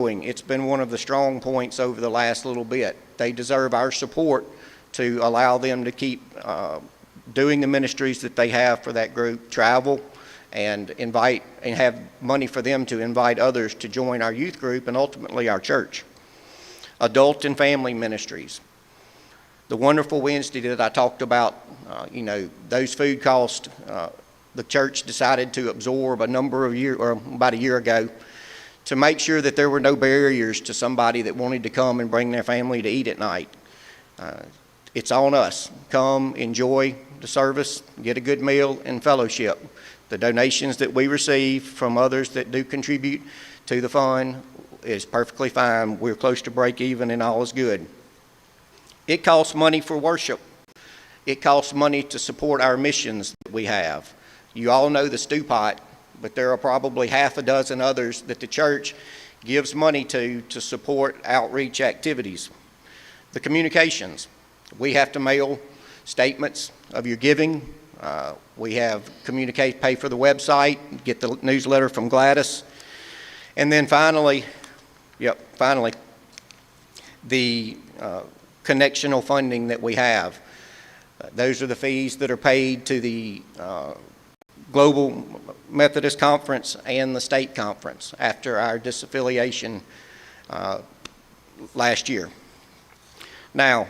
It's been one of the strong points over the last little bit. They deserve our support to allow them to keep doing the ministries that they have for that group, travel, and invite and have money for them to invite others to join our youth group and ultimately our church. Adult and family ministries. The wonderful Wednesday that I talked about, those food costs, the church decided to absorb about a year ago, to make sure that there were no barriers to somebody that wanted to come and bring their family to eat at night. It's on us. Come, enjoy the service, get a good meal and fellowship. The donations that we receive from others that do contribute to the fund is perfectly fine. We're close to break even and all is good. It costs money for worship. It costs money to support our missions that we have. You all know the stew pot, but there are probably half a dozen others that the church gives money to support outreach activities. The communications. We have to mail statements of your giving. We have pay for the website, get the newsletter from Gladys. And then finally, the connectional funding that we have. Those are the fees that are paid to the Global Methodist Conference and the state conference after our disaffiliation last year. Now,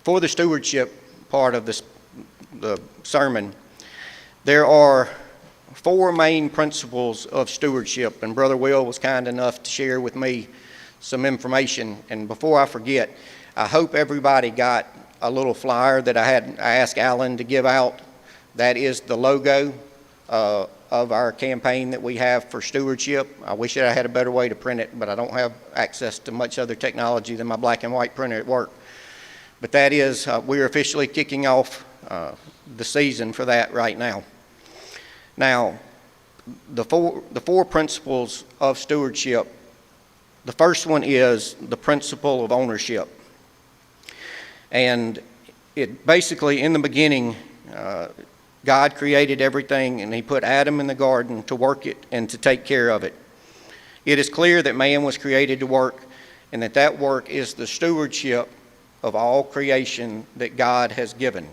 for the stewardship part of the sermon, there are 4 main principles of stewardship, and Brother Will was kind enough to share with me some information. And before I forget, I hope everybody got a little flyer that I asked Alan to give out. That is the logo of our campaign that we have for stewardship. I wish I had a better way to print it, but I don't have access to much other technology than my black and white printer at work. But that is, we're officially kicking off the season for that right now. Now, the four principles of stewardship. The first one is the principle of ownership. And it basically, in the beginning, God created everything, and he put Adam in the garden to work it and to take care of it. It is clear that man was created to work, and that work is the stewardship of all creation that God has given.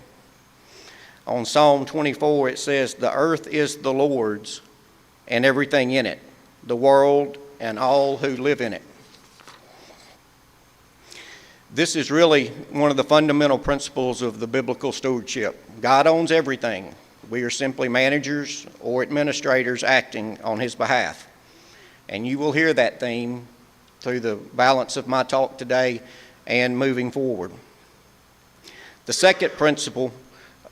On Psalm 24, it says, "The earth is the Lord's and everything in it, the world and all who live in it." This is really one of the fundamental principles of the biblical stewardship. God owns everything. We are simply managers or administrators acting on his behalf. And you will hear that theme through the balance of my talk today and moving forward. The second principle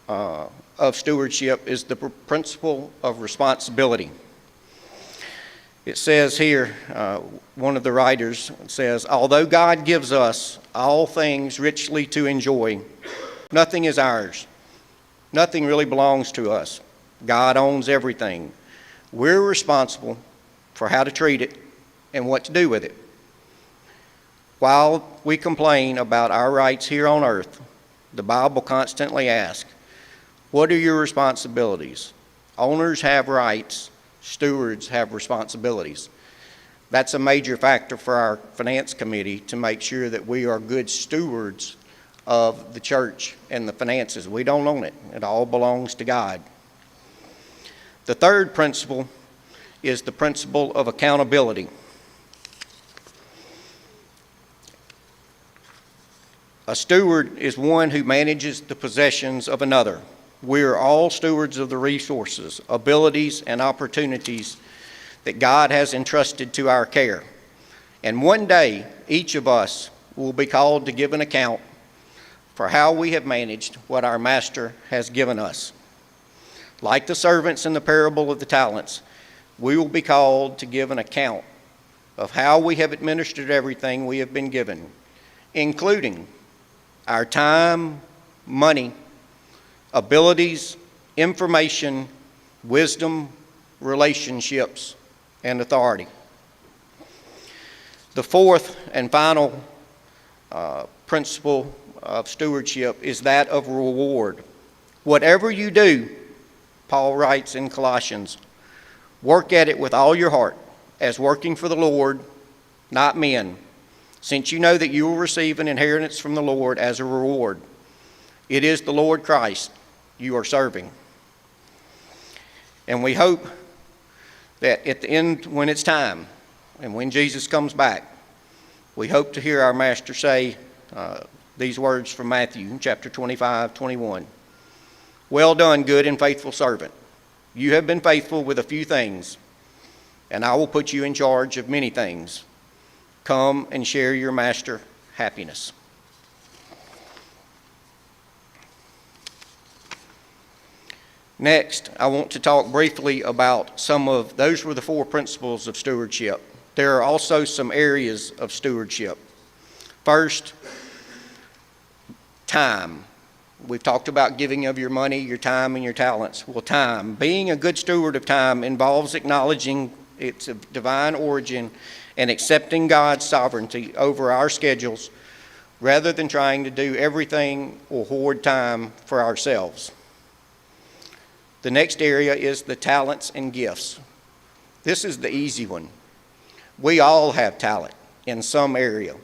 of stewardship is the principle of responsibility. It says here, one of the writers says, "Although God gives us all things richly to enjoy, nothing is ours. Nothing really belongs to us. God owns everything. We're responsible for how to treat it and what to do with it." While we complain about our rights here on earth, the Bible constantly asks, what are your responsibilities? Owners have rights. Stewards have responsibilities. That's a major factor for our finance committee to make sure that we are good stewards of the church and the finances. We don't own it. It all belongs to God. The third principle is the principle of accountability. A steward is one who manages the possessions of another. We are all stewards of the resources, abilities, and opportunities that God has entrusted to our care. And one day, each of us will be called to give an account for how we have managed what our Master has given us. Like the servants in the parable of the talents, we will be called to give an account of how we have administered everything we have been given, including our time, money, abilities, information, wisdom, relationships, and authority. The fourth and final principle of stewardship is that of reward. Whatever you do, Paul writes in Colossians, work at it with all your heart, as working for the Lord, not men, since you know that you will receive an inheritance from the Lord as a reward. It is the Lord Christ you are serving. And we hope that at the end, when it's time, and when Jesus comes back, we hope to hear our Master say these words from Matthew chapter 25:21. Well done, good and faithful servant. You have been faithful with a few things, and I will put you in charge of many things. Come and share your Master happiness. Next, I want to talk briefly about those were the 4 principles of stewardship. There are also some areas of stewardship. First, time. We've talked about giving of your money, your time, and your talents. Well, time. Being a good steward of time involves acknowledging its divine origin and accepting God's sovereignty over our schedules rather than trying to do everything or hoard time for ourselves. The next area is the talents and gifts. This is the easy one. We all have talent in some area,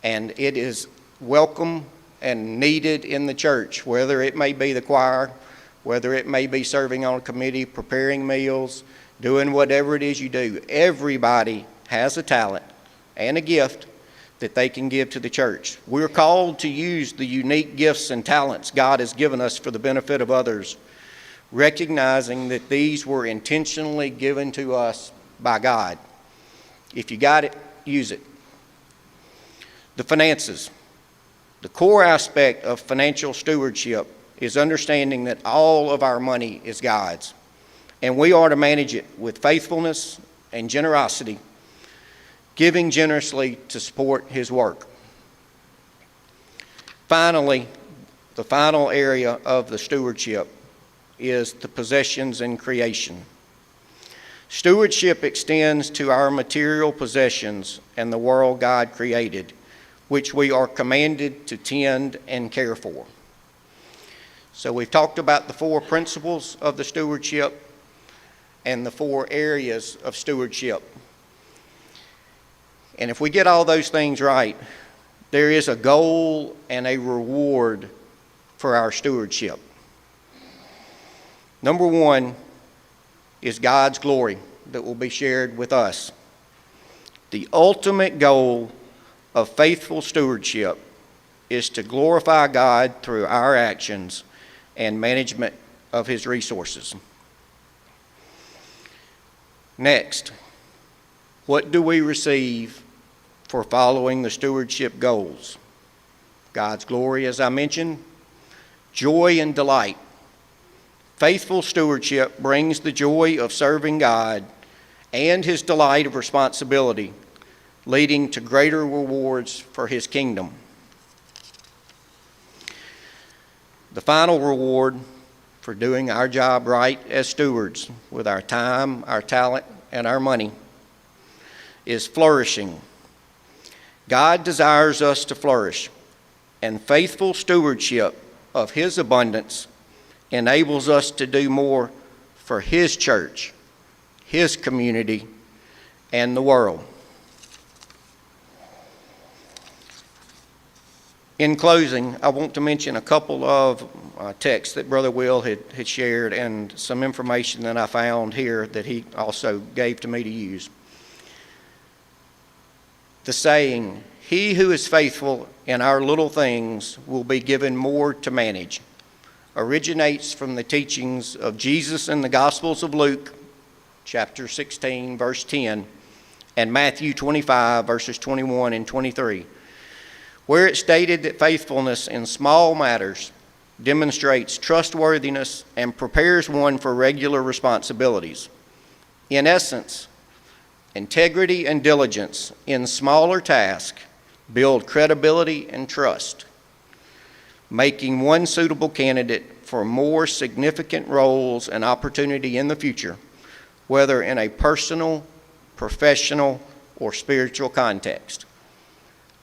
and it is welcome and needed in the church, whether it may be the choir, whether it may be serving on a committee, preparing meals, doing whatever it is you do. Everybody has a talent and a gift that they can give to the church. We're called to use the unique gifts and talents God has given us for the benefit of others, recognizing that these were intentionally given to us by God. If you got it, use it. The finances. The core aspect of financial stewardship is understanding that all of our money is God's, and we are to manage it with faithfulness and generosity, giving generously to support His work. Finally, the final area of the stewardship is the possessions and creation. Stewardship extends to our material possessions and the world God created, which we are commanded to tend and care for. So we've talked about the 4 principles of the stewardship and the 4 areas of stewardship. And if we get all those things right, there is a goal and a reward for our stewardship. Number 1 is God's glory that will be shared with us. The ultimate goal of faithful stewardship is to glorify God through our actions and management of His resources. Next, what do we receive for following the stewardship goals? God's glory, as I mentioned, joy and delight. Faithful stewardship brings the joy of serving God and His delight of responsibility, leading to greater rewards for His kingdom. The final reward for doing our job right as stewards with our time, our talent, and our money is flourishing. God desires us to flourish, and faithful stewardship of His abundance enables us to do more for His church, His community, and the world. In closing, I want to mention a couple of texts that Brother Will had shared and some information that I found here that he also gave to me to use. The saying, "He who is faithful in our little things will be given more to manage," originates from the teachings of Jesus in the Gospels of Luke, chapter 16, verse 10, and Matthew 25, verses 21 and 23, where it stated that faithfulness in small matters demonstrates trustworthiness and prepares one for regular responsibilities. In essence, integrity and diligence in smaller tasks build credibility and trust, making one suitable candidate for more significant roles and opportunity in the future, whether in a personal, professional, or spiritual context.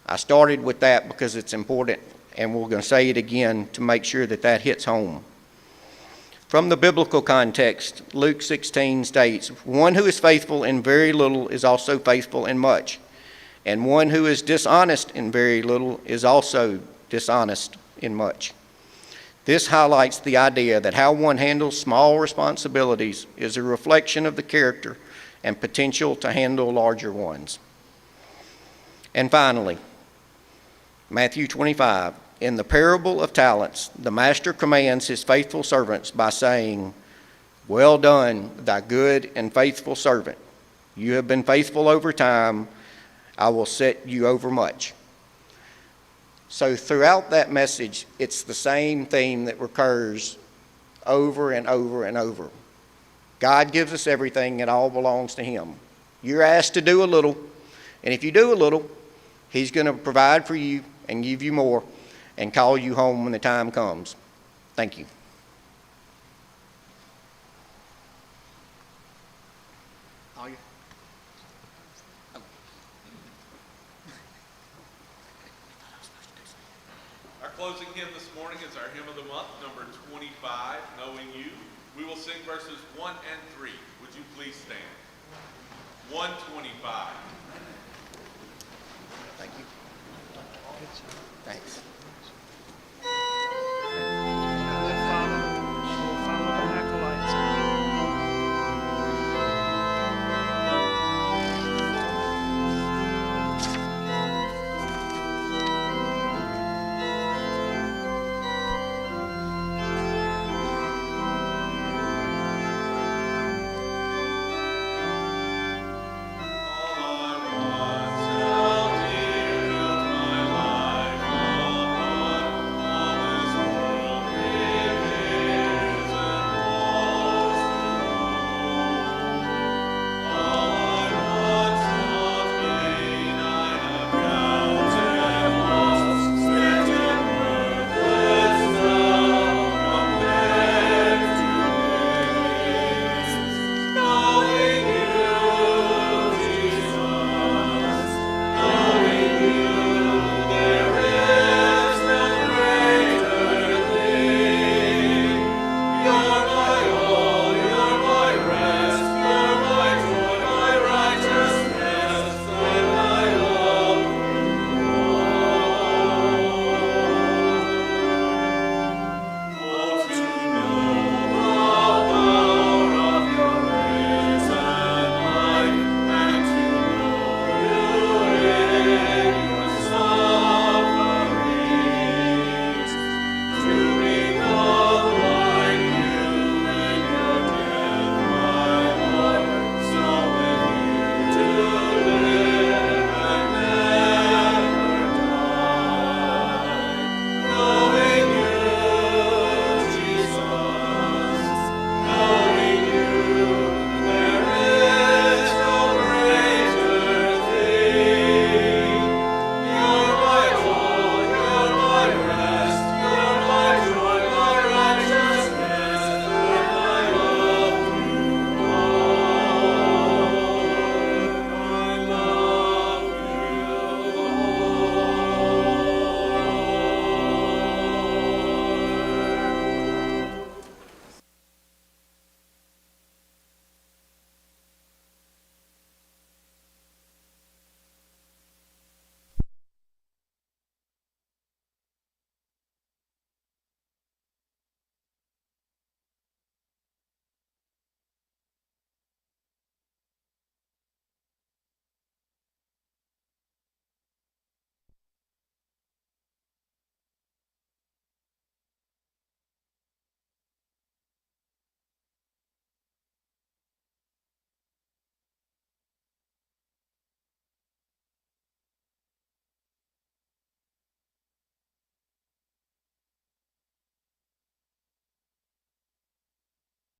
I started with that because it's important, and we're going to say it again to make sure that that hits home. From the biblical context, Luke 16 states, "One who is faithful in very little is also faithful in much, And one who is dishonest in very little is also dishonest in much. This highlights the idea that how one handles small responsibilities is a reflection of the character and potential to handle larger ones. And finally, Matthew 25. In the parable of talents, the master commands his faithful servants by saying, "Well done, thy good and faithful servant. You have been faithful over time. I will set you over much." So throughout that message, it's the same theme that recurs over and over and over. God gives us everything. It all belongs to him. You're asked to do a little, and if you do a little, he's going to provide for you and give you more and call you home when the time comes. Thank you. Our closing hymn this morning is our hymn of the month, number 25, Knowing You. We will sing verses 1 and 3. Would you please stand? 125.